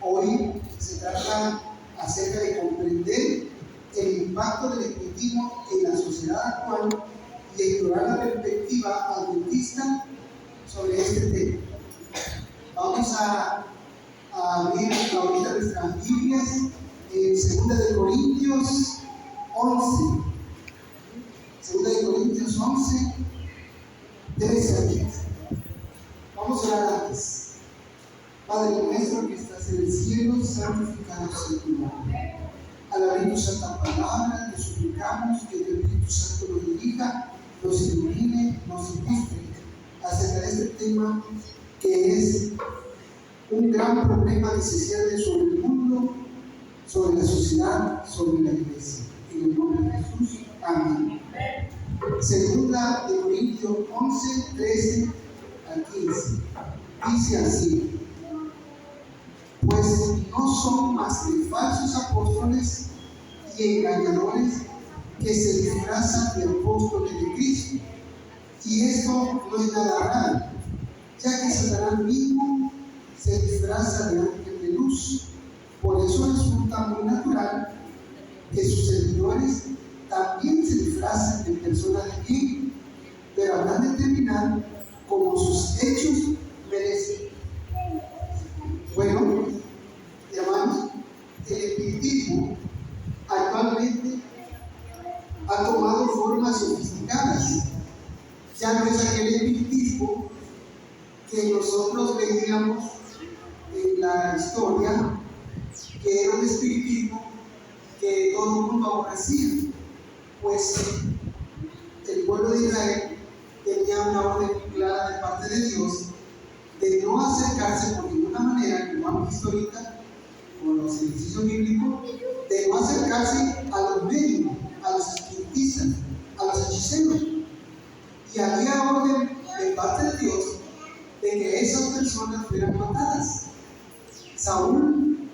Hoy se trata acerca de comprender el impacto del espiritismo en la sociedad actual y explorar la perspectiva adventista sobre este tema. Vamos a abrir ahorita nuestras Biblias en 2 Corintios 11. 2 Corintios 11, 13 a 10. Vamos a orar antes. Padre nuestro que estás en el cielo, santificado sea tu nombre. Al abrir tu santa palabra, te suplicamos que el Espíritu Santo nos dirija, nos ilumine, nos ilustre acerca de este tema que es un gran problema que se cierne sobre el mundo, sobre la sociedad, sobre la iglesia. En el nombre de Jesús. Amén. 2 Corintios 11, 13 a 15. Dice así: pues no son más que falsos apóstoles y engañadores que se disfrazan de apóstoles de Cristo. Y esto no es nada raro, ya que Satanás mismo se disfraza de ángel de luz. Por eso resulta muy natural que sus seguidores también se disfrazan de personas de bien, pero habrán de terminar como sus hechos merecen. Bueno, hermanos, el espiritismo actualmente ha tomado formas sofisticadas. Ya no es aquel espiritismo que nosotros veíamos en la historia, que era un espiritismo que todo el mundo aborrecía. Pues el pueblo de Israel tenía una orden muy clara de parte de Dios de no acercarse por ninguna manera, como hemos visto ahorita con los ejercicios bíblicos, de no acercarse a los médicos, a los espiritistas, a los hechiceros. Y había orden de parte de Dios de que esas personas fueran matadas. Saúl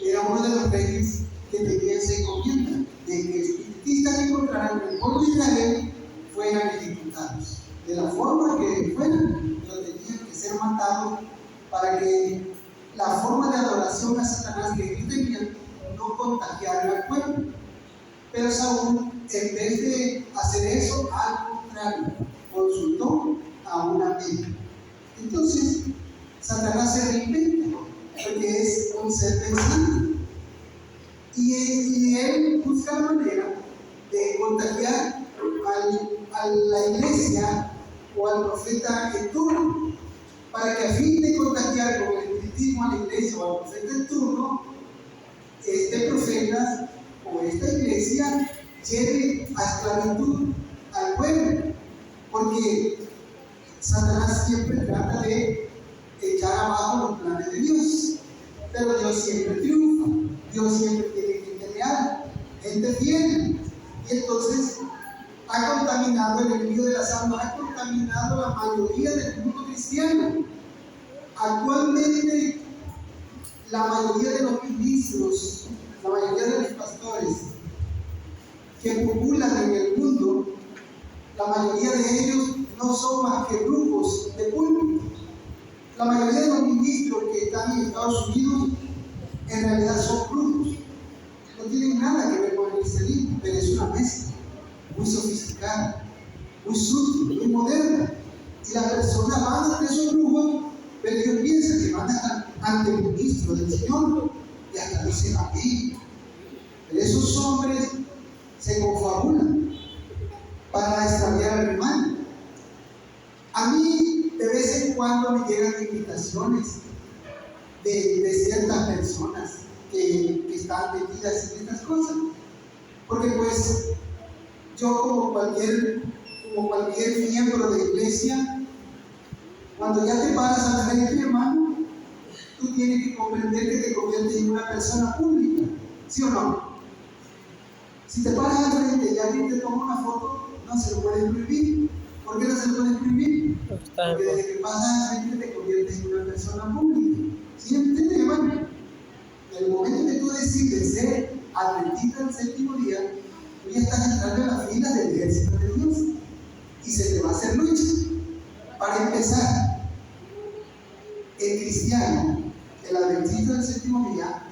era uno de los reyes que tenía esa encomienda de que espiritistas que encontraran en el pueblo de Israel fueran ejecutados. De la forma que fueran, pero tenían que ser matados para que la forma de adoración a Satanás que ellos tenían no contagiara al pueblo. Pero Saúl, en vez de hacer eso, al contrario, consultó a una médica. Entonces, Satanás se reinventa, porque es un ser pensante. Y él busca la manera de contagiar a la iglesia o al profeta en turno, para que a fin de contagiar con el espiritismo a la iglesia o al profeta en turno, este profeta o esta iglesia lleve a esclavitud al pueblo, porque Satanás siempre trata de echar abajo los planes de Dios, pero Dios siempre triunfa, Dios siempre tiene gente leal, gente fiel, y entonces ha contaminado el enemigo de las almas, ha contaminado la mayoría del mundo cristiano. Actualmente la mayoría de los ministros, la mayoría de los pastores que populan en el mundo, la mayoría de ellos no son más que brujos de púlpito. La mayoría de los ministros que están en Estados Unidos en realidad son brujos. No tienen nada que ver con el cristianismo, pero es una mezcla muy sofisticada, muy sutil, muy moderna. Y las personas van ante esos brujos, pero ellos piensan que van a estar ante el ministro del Señor y hasta dicen amén. Pero esos hombres se confabulan para extraviar al hermano. A mí de vez en cuando me llegan invitaciones de ciertas personas que están metidas en estas cosas, porque pues yo como cualquier miembro de iglesia, cuando ya te paras al frente, hermano, tú tienes que comprender que te conviertes en una persona pública, ¿sí o no? Si te paras al frente y alguien te toma una foto, no se lo puede prohibir. ¿Por qué no se lo puede prohibir? Porque desde que pasas al frente te conviertes en una persona pública. ¿Sí entiendes, hermano? En el momento que tú decides ser adventista del séptimo día, tú ya estás entrando en la fila del ejército de Dios y se te va a hacer lucha. Para empezar, el cristiano, el adventista del séptimo día,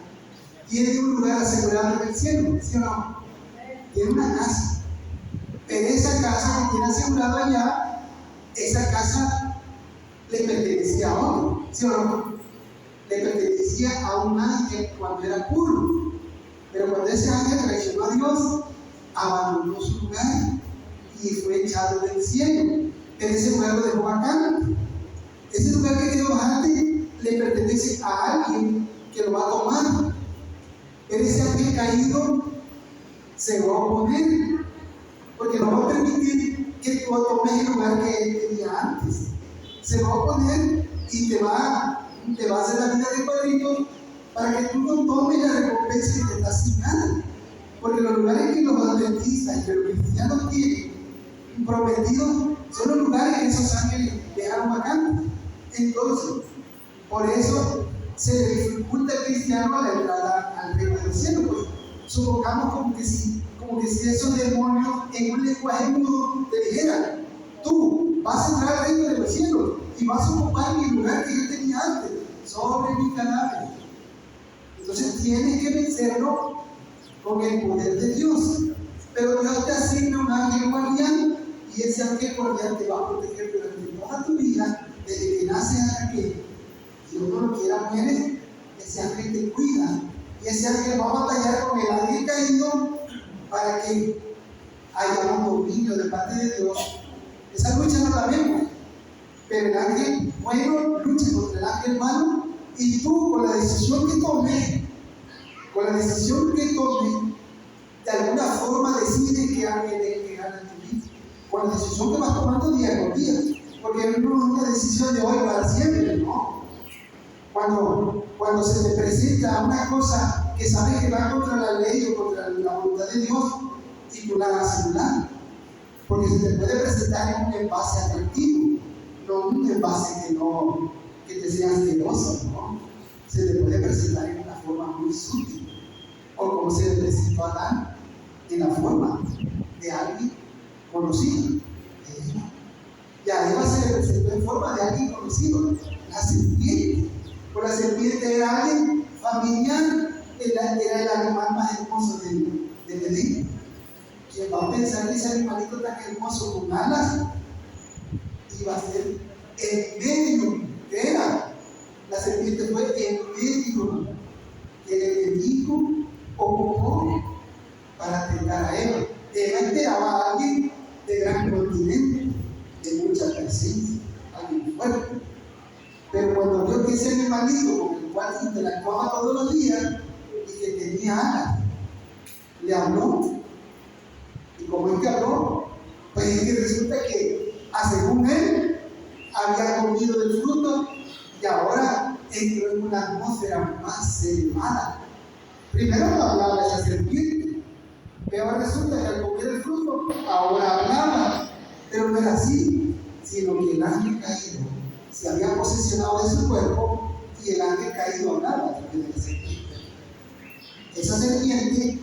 tiene un lugar asegurado en el cielo, ¿sí o no? Tiene una casa. Pero esa casa que tiene asegurado allá, esa casa le pertenecía a otro, ¿sí o no? Le pertenecía a un ángel cuando era puro. Pero cuando ese ángel traicionó a Dios, abandonó su lugar y fue echado del cielo. Pero ese lugar lo dejó vacante. Ese lugar que quedó vacante le pertenece a alguien que lo va a tomar. Pero ese ángel caído se va a oponer, porque no va a permitir que tú tomes el lugar que él tenía antes. Se va a oponer y te va a hacer la vida de cuadritos para que tú no tomes la recompensa que te está asignada. Porque los lugares que los adventistas y que los cristianos tienen prometidos son los lugares que esos ángeles dejaron vacantes. Entonces, por eso se le dificulta al cristiano la entrada al reino del cielo. Pues supongamos como que si esos demonios en un lenguaje mudo te dijeran: tú vas a entrar al reino de los cielos y vas a ocupar mi lugar que yo tenía antes sobre mi cadáver. Entonces tienes que vencerlo con el poder de Dios. Pero Dios te asigna un ángel guardián y ese ángel guardián te va a proteger durante toda tu vida, desde que naces hasta que Dios no lo quiera mueres. Ese ángel te cuida y ese ángel va a batallar con el ángel caído para que haya un dominio de parte de Dios. Esa lucha no la vemos, pero el ángel bueno lucha contra el ángel malo, y tú con la decisión que tomes, de alguna forma decides que ángel es el que gana tu vida, con la decisión que vas tomando día con día, porque no es una decisión de hoy para siempre, ¿no? Cuando se te presenta una cosa que sabes que va contra la ley o contra la voluntad de Dios y tú la vas a anular, porque se te puede presentar en un envase atractivo, no un envase que te sea asqueroso, ¿no? Se te puede presentar en una forma muy sutil, o como se le presentó a Adán, en la forma de alguien conocido. Y a Eva se le presentó en forma de alguien conocido, la serpiente. Pues la serpiente era alguien familiar, era el animal más hermoso del Edén. ¿Quién va a pensar que ese animalito tan hermoso con alas iba a ser el medio que era? La serpiente fue el medio que el enemigo ocupó para tentar a Eva. Eva esperaba a alguien de gran continente, de mucha presencia, alguien fuerte. Pero cuando vio que ese animalito con el cual interactuaba todos los días y que tenía alas, le habló. Y como es que habló, pues es que resulta que, según él, había comido del fruto y ahora entró en una atmósfera más elevada. Primero no hablaba esa serpiente, pero ahora resulta que al comer el fruto, ahora hablaba. Pero no era así, sino que el ángel caído se había posesionado de su cuerpo y el ángel caído hablaba a través de la serpiente. Esa serpiente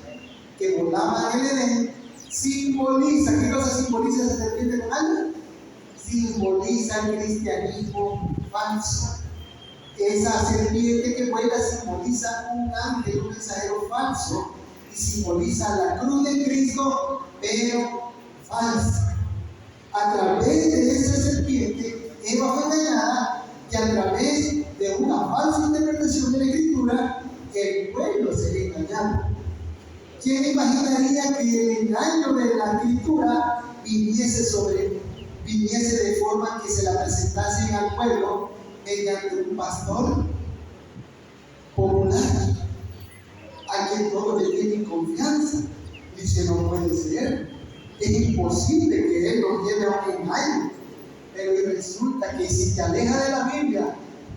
que volaba en el Edén simboliza, ¿qué cosa simboliza esa serpiente con ángel? Simboliza el cristianismo falso. Esa serpiente que vuela simboliza un ángel, un mensajero falso, y simboliza la cruz de Cristo, pero falsa. A través de esa serpiente, Eva fue engañada, y a través de una falsa interpretación de la Escritura, el pueblo sería engañado. ¿Quién imaginaría que el engaño de la Escritura viniese de forma que se la presentasen al pueblo mediante un pastor popular, a quien todos le tienen confianza? Dice: no puede ser, es imposible que él nos lleve a un engaño. Pero resulta que si te alejas de la Biblia,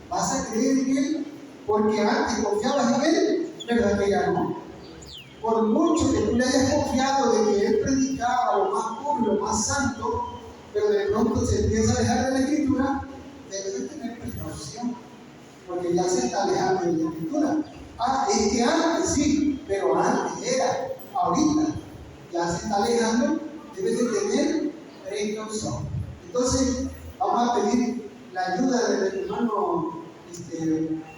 vas a creer en él, porque antes confiabas en él, ¿verdad que ya no? Por mucho que tú le hayas confiado de que él predicaba lo más puro, lo más santo, pero de pronto se empieza a alejar de la Escritura, debes de tener precaución, porque ya se está alejando de la Escritura. Es que antes sí, pero antes era, ahorita ya se está alejando, debes de tener precaución. Entonces, vamos a pedir la ayuda del hermano,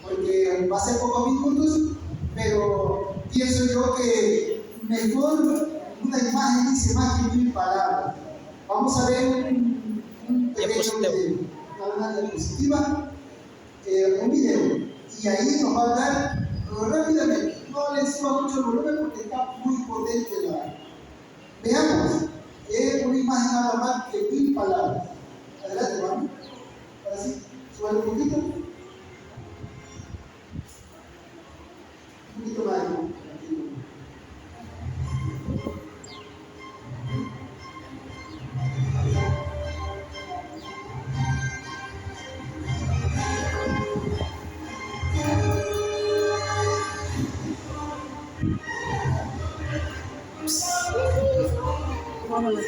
porque va a ser pocos minutos, pero pienso yo que mejor una imagen dice más que 1000 palabras. Vamos a ver un pequeño video, una diapositiva, un video, y ahí nos va a hablar rápidamente. No le suba mucho el volumen porque está muy potente la. Veamos, una imagen habla más que 1000 palabras. Adelante, vamos. Ahora sí, sube un poquito. Un poquito más. Vámonos.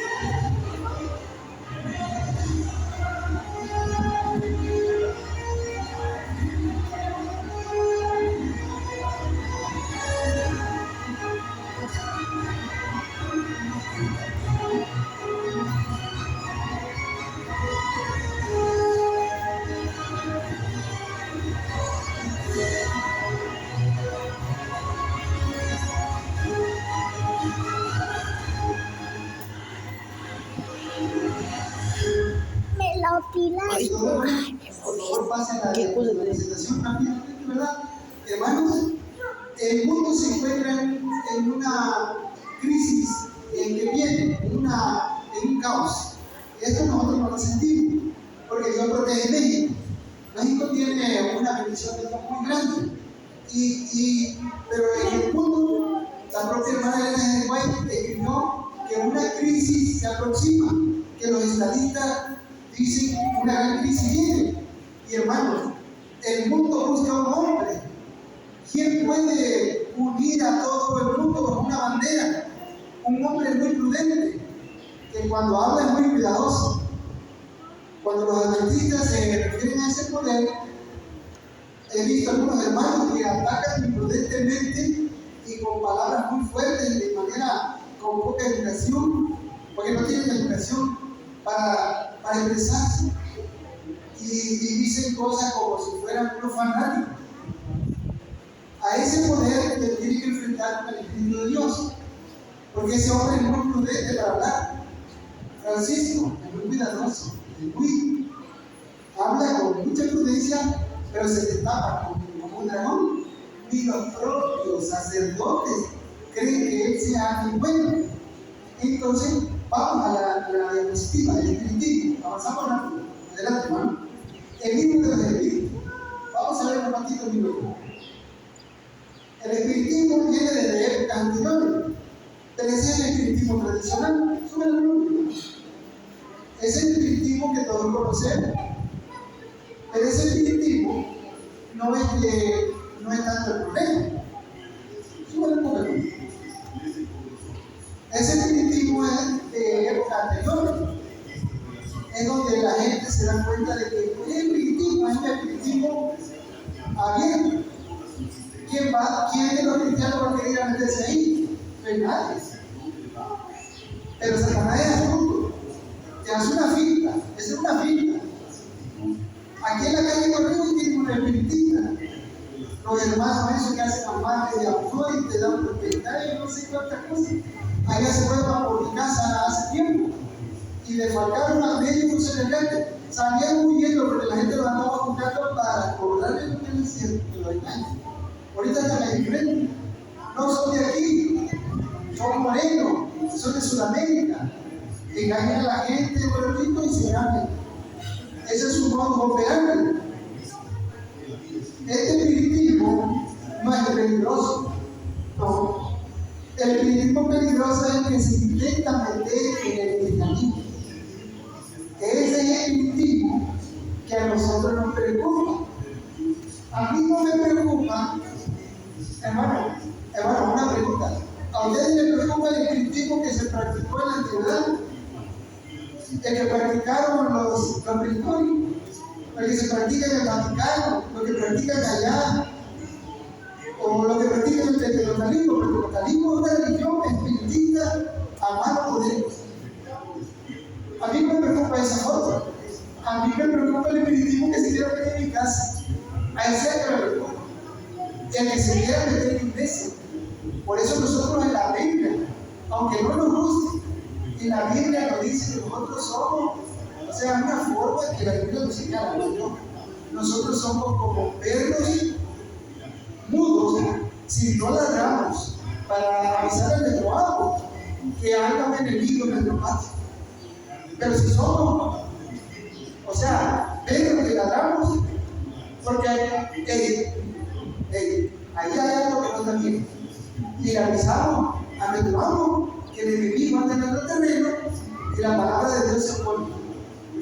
Ay, por favor, pasen la presentación rápidamente, ¿verdad? Hermanos, el mundo se encuentra en una crisis en que viene, en un caos. Esto nosotros no lo sentimos, porque Dios protege México. México tiene una bendición de Dios muy grande. Pero en el mundo, la propia hermana Elena de White escribió que una crisis se aproxima, que los estadistas dicen una gran crisis viene. Y hermanos, el mundo busca un hombre. ¿Quién puede unir a todo el mundo con una bandera? Un hombre muy prudente, que cuando habla es muy cuidadoso. Cuando los adventistas se refieren a ese poder, he visto algunos hermanos que atacan imprudentemente y con palabras muy fuertes y de manera con poca educación, porque no tienen educación para expresarse, y dicen cosas como si fueran unos fanáticos. A ese poder te tiene que enfrentar con el Espíritu de Dios, porque ese hombre es muy prudente para hablar. Francisco es muy cuidadoso, habla con mucha prudencia, pero se destapa como un dragón. Ni los propios sacerdotes creen que él sea alguien bueno. Entonces, vamos a la diapositiva del espiritismo. Avanzamos rápido. Adelante, hermano. El libro de los espíritus. Vamos a ver un ratito el libro. El espiritismo viene desde épocas anteriores, pero ese es el espiritismo tradicional. Sube el número. Es el espiritismo que todos conocemos. Pero ese espiritismo no es tanto el problema. Sube el número. Ese espiritismo es de época anterior. Es donde la gente se da cuenta de que el espiritismo es un espiritismo abierto. ¿Quién de los cristianos va a querer meterse ahí? No hay nadie. Pero Satanás es astuto. Te hace una finta. Es una finta. Aquí en la calle Correo tiene una espiritista. Los hermanos esos que hacen amarres de amor y te dan prosperidad y no sé cuántas cosas. Allá se fue por mi casa hace tiempo y le faltaron a medio un celebrante. Salían huyendo porque la gente lo andaba buscando para cobrarle lo que le hicieron, que lo engañan. Ahorita están ahí frente. No son de aquí, son morenos, son de Sudamérica. Engañan a la gente, bonito y se ganan. Ese es su modo operandi. Este espiritismo no es peligroso. No. El espiritismo peligroso es el que se intenta meter en el cristianismo. Ese es el espiritismo que a nosotros nos preocupa. A mí no me preocupa, hermano, una pregunta. ¿A ustedes les preocupa el espiritismo que se practicó en la antigüedad? El que practicaron los capricornios, el que se practica en el Vaticano, lo que practican allá, o lo que practican el pentecostalismo, porque el pentecostalismo es una religión espiritista a mano poder. A mí no me preocupa esa foto. A mí me preocupa el espiritismo que se quiere ver en mi casa. A ese me preocupa. el que se quiera meter en la iglesia. Por eso nosotros en la Biblia, aunque no nos guste, en la Biblia nos dice que nosotros somos, o sea, una forma que la Biblia nos señala, ¿no? Nosotros somos como perros mudos si no ladramos para avisar a nuestro amo que anda un enemigo en nuestro patio. Pero si somos, o sea, perros que ladramos, porque ahí hay algo que no está bien. Y le avisamos a nuestro amo que el enemigo anda en nuestro terreno y la palabra de Dios se opone.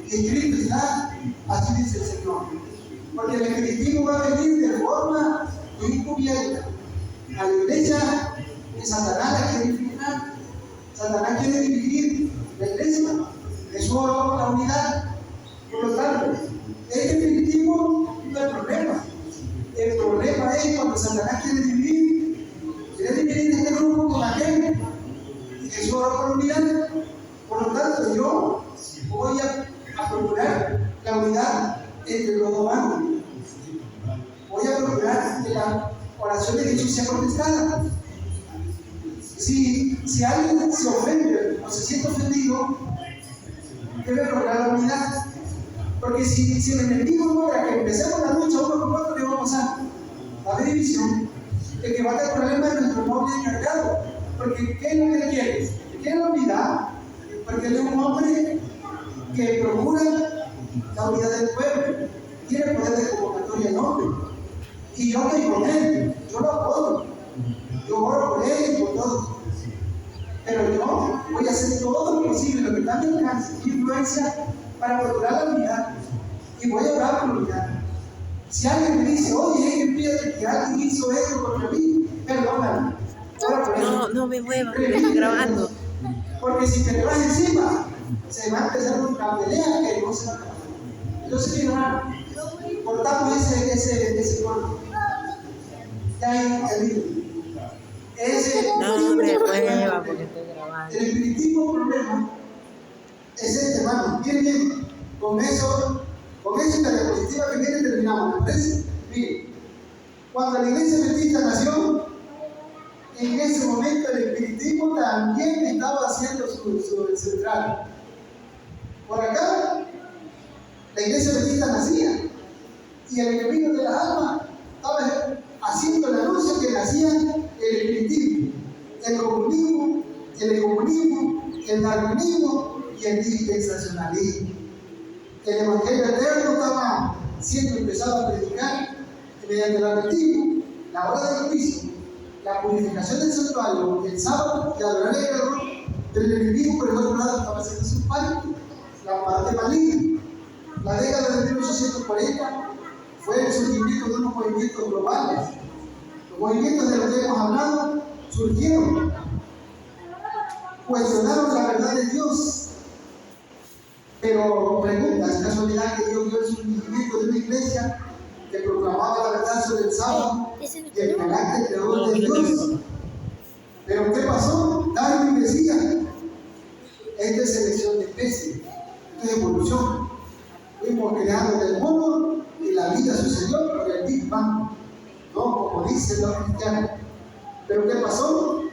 Y Cristo está, así dice el Señor. Porque el espiritismo va a venir de forma encubierta a la iglesia que Satanás la quiere infiltrar. Satanás quiere dividir la iglesia. Jesús oró por la unidad. Por lo tanto, el espiritismo no es el problema. El problema es cuando Satanás quiere dividir este grupo con aquel. Y Jesús oró por la unidad. Por lo tanto, yo voy a procurar la unidad entre los dos bandos. Voy a procurar que la oración de Jesús sea contestada. Si alguien se ofende o se siente ofendido, debe procurar la unidad. Porque si el enemigo logra que empecemos la lucha uno con otro, ¿qué va a pasar? Va a haber división. El que va a tener problemas es nuestro noble encargado. Porque ¿qué es lo que él quiere? Quiere la unidad. Porque él es un hombre que procura la unidad del pueblo. Tiene poder de convocatoria en hombre. Y yo estoy con él, yo lo apoyo. Yo oro por él y por todos. Pero yo voy a hacer todo lo posible, lo que está a mi alcance, mi influencia, para procurar la unidad. Y voy a orar por la unidad. Si alguien me dice, oye, fíjate que alguien hizo esto contra mí, perdóname. No me muevas, estoy grabando. Porque si te le vas encima, se va a empezar una pelea que no se va a acabar. Entonces, mi hermano, cortamos ese corto. Ya hay el video. No me muevas porque estoy grabando. El espiritismo problema es este, hermano. Bien. Con esa diapositiva que viene terminamos, ¿me parece? Miren, cuando la iglesia adventista nació, en ese momento el espiritismo también estaba haciendo su central. Por acá, la iglesia adventista nacía y el enemigo de las almas estaba haciendo el anuncio que nacía el espiritismo, el comunismo, el ecumenismo, el darwinismo y el dispensacionalismo. El evangelio eterno estaba siendo empezado a predicar mediante el adventismo, la hora del juicio, la purificación del santuario, el sábado y adorar el error, pero el enemigo por el otro lado estaba haciendo su parte, la parte maligna. La década de 1840 fue el surgimiento de unos movimientos globales. Los movimientos de los que hemos hablado surgieron, cuestionaron la verdad de Dios. Pero pregunta, ¿es casualidad que Dios dio el surgimiento de una iglesia que proclamaba la verdad sobre el sábado y el carácter creador de Dios? Pero ¿qué pasó? Darwin decía, esta es selección de especies, esto es evolución. Fuimos creados del mono y la vida sucedió por el Big Bang, ¿no? Como dicen los cristianos. Pero ¿qué pasó?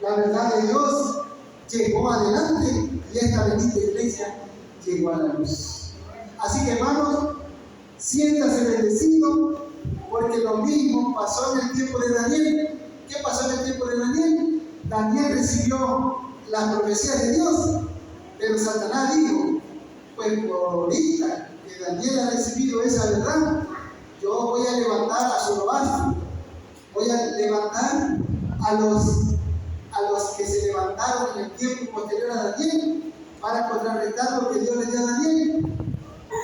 La verdad de Dios llegó adelante y esta bendita iglesia llegó a la luz. Así que, hermanos, siéntase bendecido, porque lo mismo pasó en el tiempo de Daniel. ¿Qué pasó en el tiempo de Daniel? Daniel recibió las profecías de Dios, pero Satanás dijo, pues por ahorita que Daniel ha recibido esa verdad, yo voy a levantar a Zorobabel, voy a levantar a los que se levantaron en el tiempo posterior a Daniel, para contrarrestar lo que Dios le dio a Daniel.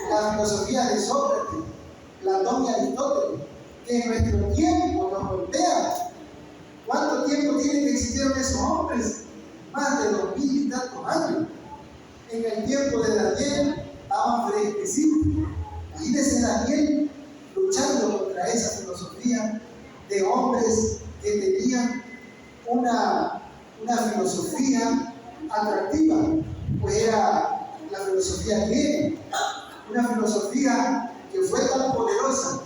La filosofía de Sócrates, Platón y Aristóteles, que en nuestro tiempo nos golpea. ¿Cuánto tiempo tienen que existieron esos hombres? Más de 2000 y tantos años. En el tiempo de Daniel estaban fresquecidos. Imagínense Daniel luchando contra esa filosofía de hombres que tenían una filosofía atractiva, pues era la filosofía griega, una filosofía que fue tan poderosa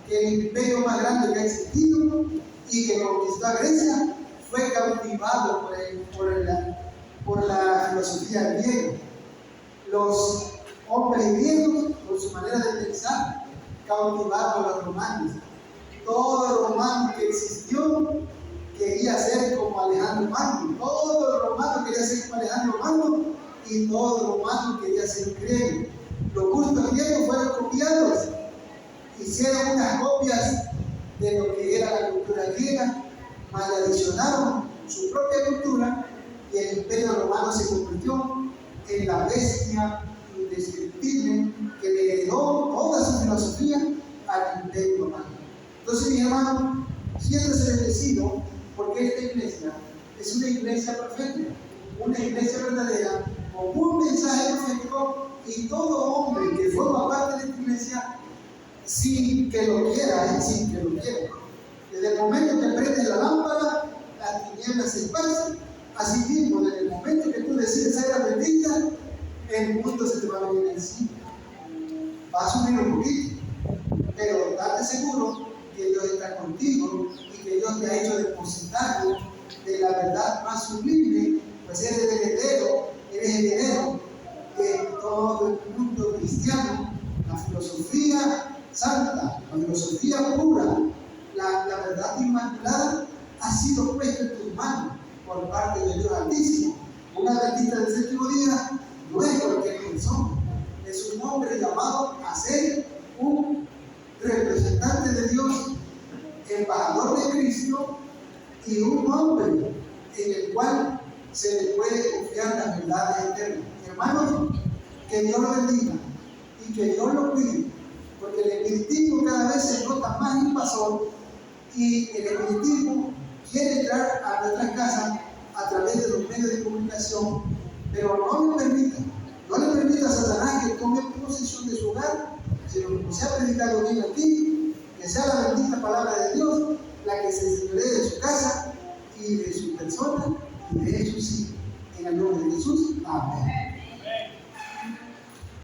que el imperio más grande que ha existido y que conquistó a Grecia fue cautivado por la filosofía griega. Los hombres griegos, por su manera de pensar, cautivaron a los romanos. Todo romano que existió quería ser como Alejandro Magno. Todo romano quería ser como Alejandro Magno y todo romano quería ser griego. Los cultos griegos fueron copiados. Hicieron unas copias de lo que era la cultura griega, mal adicionaron su propia cultura y el imperio romano se convirtió en la bestia indescriptible que le heredó toda su filosofía al imperio romano. Entonces, mi hermano, siéntese bendecido porque esta iglesia es una iglesia profética, una iglesia verdadera, con un mensaje profético, y todo hombre que forma parte de esta iglesia, sin que lo quiera, sin que lo quiera. Desde el momento que prende la lámpara, las tinieblas se esparcen. Así mismo, desde el momento que tú decides ser adventista, el mundo se te va a venir encima. Va a subir un poquito, pero date seguro que Dios está contigo y que Dios te ha hecho depositario de la verdad más sublime, pues eres el heredero de todo el mundo cristiano, la filosofía santa, la filosofía pura, la verdad inmaculada ha sido puesta en tus manos por parte de Dios Altísimo. Un adventista del séptimo día no es cualquier persona, es un hombre llamado a ser un representante de Dios, embajador de Cristo y un hombre en el cual se le puede confiar las verdades eternas. Hermanos, que Dios lo bendiga y que Dios lo cuide, porque el espiritismo cada vez se nota más invasor y el espiritismo quiere entrar a nuestras casas a través de los medios de comunicación, pero no le permita a Satanás que tome posesión de su hogar, sino que se ha predicado bien aquí, que sea la bendita palabra de Dios la que se enseñoree de su casa y de su persona y de sus hijos. En el nombre de Jesús, amén.